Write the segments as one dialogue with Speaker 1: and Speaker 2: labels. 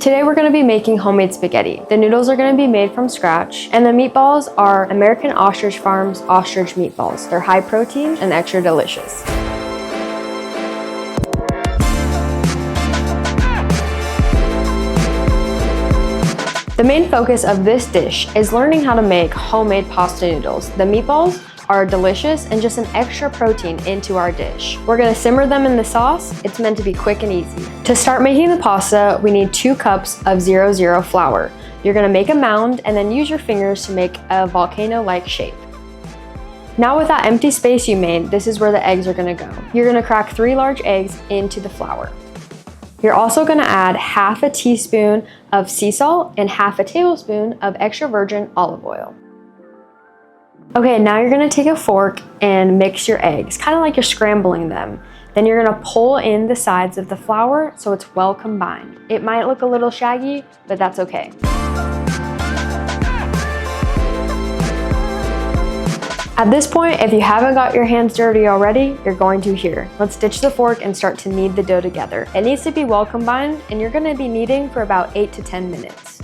Speaker 1: Today we're going to be making homemade spaghetti. The noodles are going to be made from scratch, and the meatballs are American Ostrich Farms Ostrich Meatballs. They're high protein and extra delicious. The main focus of this dish is learning how to make homemade pasta noodles. The meatballs are delicious and just an extra protein into our dish. We're gonna simmer them in the sauce. It's meant to be quick and easy. To start making the pasta, we need 2 cups of 00 flour. You're gonna make a mound and then use your fingers to make a volcano-like shape. Now with that empty space you made, this is where the eggs are gonna go. You're gonna crack 3 large eggs into the flour. You're also gonna add half a teaspoon of sea salt and half a tablespoon of extra virgin olive oil. Okay, now you're gonna take a fork and mix your eggs, kind of like you're scrambling them. Then you're gonna pull in the sides of the flour so it's well combined. It might look a little shaggy, but that's okay. At this point, if you haven't got your hands dirty already, you're going to here. Let's ditch the fork and start to knead the dough together. It needs to be well combined, and you're gonna be kneading for about 8 to 10 minutes.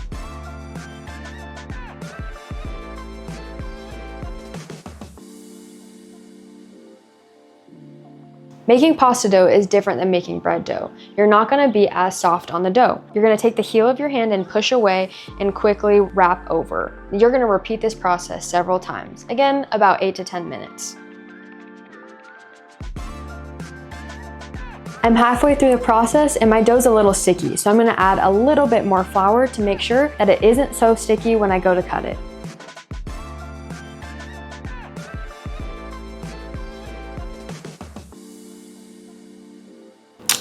Speaker 1: Making pasta dough is different than making bread dough. You're not gonna be as soft on the dough. You're gonna take the heel of your hand and push away and quickly wrap over. You're gonna repeat this process several times. Again, about 8 to 10 minutes. I'm halfway through the process and my dough's a little sticky, so I'm gonna add a little bit more flour to make sure that it isn't so sticky when I go to cut it.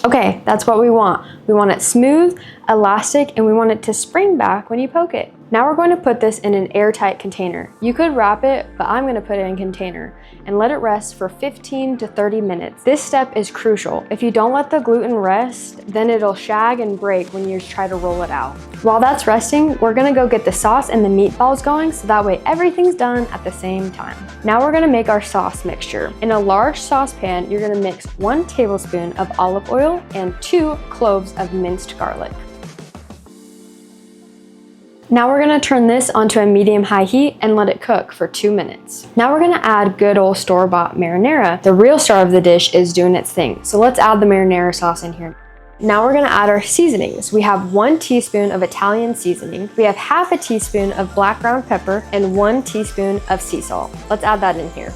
Speaker 1: Okay, that's what we want. We want it smooth, elastic, and we want it to spring back when you poke it. Now we're going to put this in an airtight container. You could wrap it, but I'm gonna put it in a container and let it rest for 15 to 30 minutes. This step is crucial. If you don't let the gluten rest, then it'll shag and break when you try to roll it out. While that's resting, we're gonna go get the sauce and the meatballs going so that way everything's done at the same time. Now we're gonna make our sauce mixture. In a large saucepan, you're gonna mix 1 tablespoon of olive oil and 2 cloves of minced garlic. Now we're gonna turn this onto a medium-high heat and let it cook for 2 minutes. Now we're gonna add good old store-bought marinara. The real star of the dish is doing its thing, so let's add the marinara sauce in here. Now we're gonna add our seasonings. We have 1 teaspoon of Italian seasoning. We have half a teaspoon of black ground pepper and 1 teaspoon of sea salt. Let's add that in here.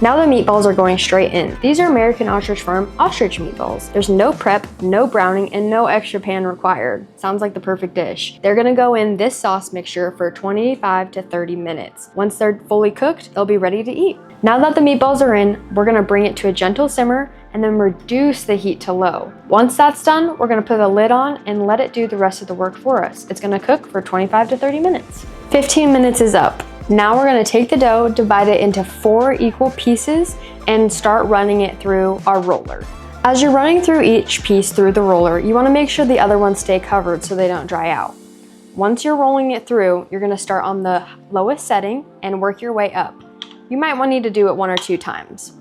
Speaker 1: Now the meatballs are going straight in. These are American Ostrich Farm Ostrich Meatballs. There's no prep, no browning, and no extra pan required. Sounds like the perfect dish. They're gonna go in this sauce mixture for 25 to 30 minutes. Once they're fully cooked, they'll be ready to eat. Now that the meatballs are in, we're gonna bring it to a gentle simmer and then reduce the heat to low. Once that's done, we're gonna put a lid on and let it do the rest of the work for us. It's gonna cook for 25 to 30 minutes. 15 minutes is up. Now we're gonna take the dough, divide it into 4 equal pieces, and start running it through our roller. As you're running through each piece through the roller, you wanna make sure the other ones stay covered so they don't dry out. Once you're rolling it through, you're gonna start on the lowest setting and work your way up. You might need to do it 1 or 2 times.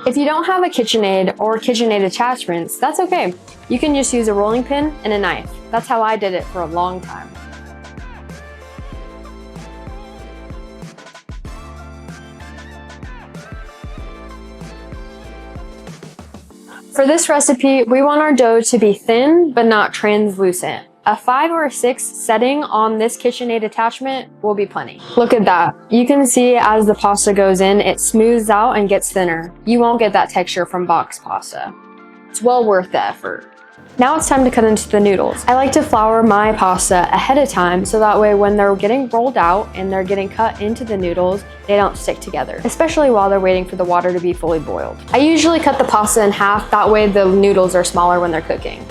Speaker 1: If you don't have a KitchenAid or KitchenAid attachments, that's okay. You can just use a rolling pin and a knife. That's how I did it for a long time. For this recipe, we want our dough to be thin but not translucent. A 5 or a 6 setting on this KitchenAid attachment will be plenty. Look at that. You can see as the pasta goes in, it smooths out and gets thinner. You won't get that texture from box pasta. It's well worth the effort. Now it's time to cut into the noodles. I like to flour my pasta ahead of time so that way when they're getting rolled out and they're getting cut into the noodles, they don't stick together, especially while they're waiting for the water to be fully boiled. I usually cut the pasta in half, that way the noodles are smaller when they're cooking.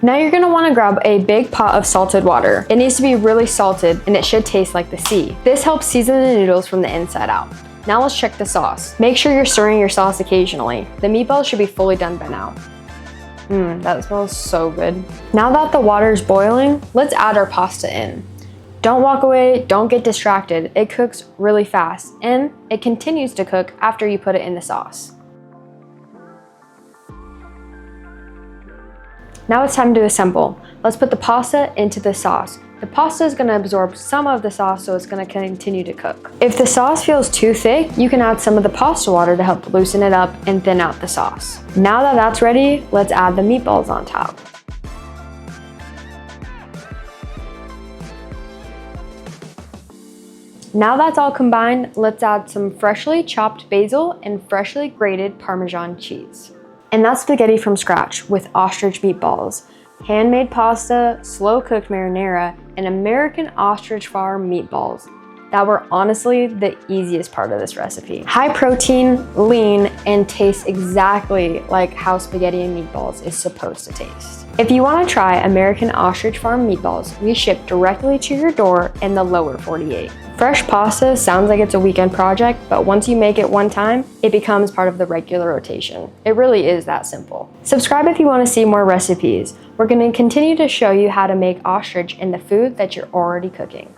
Speaker 1: Now you're gonna wanna grab a big pot of salted water. It needs to be really salted and it should taste like the sea. This helps season the noodles from the inside out. Now let's check the sauce. Make sure you're stirring your sauce occasionally. The meatballs should be fully done by now. That smells so good. Now that the water is boiling, let's add our pasta in. Don't walk away, don't get distracted. It cooks really fast and it continues to cook after you put it in the sauce. Now it's time to assemble. Let's put the pasta into the sauce. The pasta is gonna absorb some of the sauce, so it's gonna continue to cook. If the sauce feels too thick, you can add some of the pasta water to help loosen it up and thin out the sauce. Now that that's ready, let's add the meatballs on top. Now that's all combined, let's add some freshly chopped basil and freshly grated Parmesan cheese. And that's spaghetti from scratch with Ostrich Meatballs, handmade pasta, slow-cooked marinara, and American Ostrich Farm meatballs. That were honestly the easiest part of this recipe. High protein, lean, and tastes exactly like how spaghetti and meatballs is supposed to taste. If you want to try American Ostrich Farm meatballs, we ship directly to your door in the lower 48. Fresh pasta sounds like it's a weekend project, but once you make it one time, it becomes part of the regular rotation. It really is that simple. Subscribe if you want to see more recipes. We're going to continue to show you how to make ostrich in the food that you're already cooking.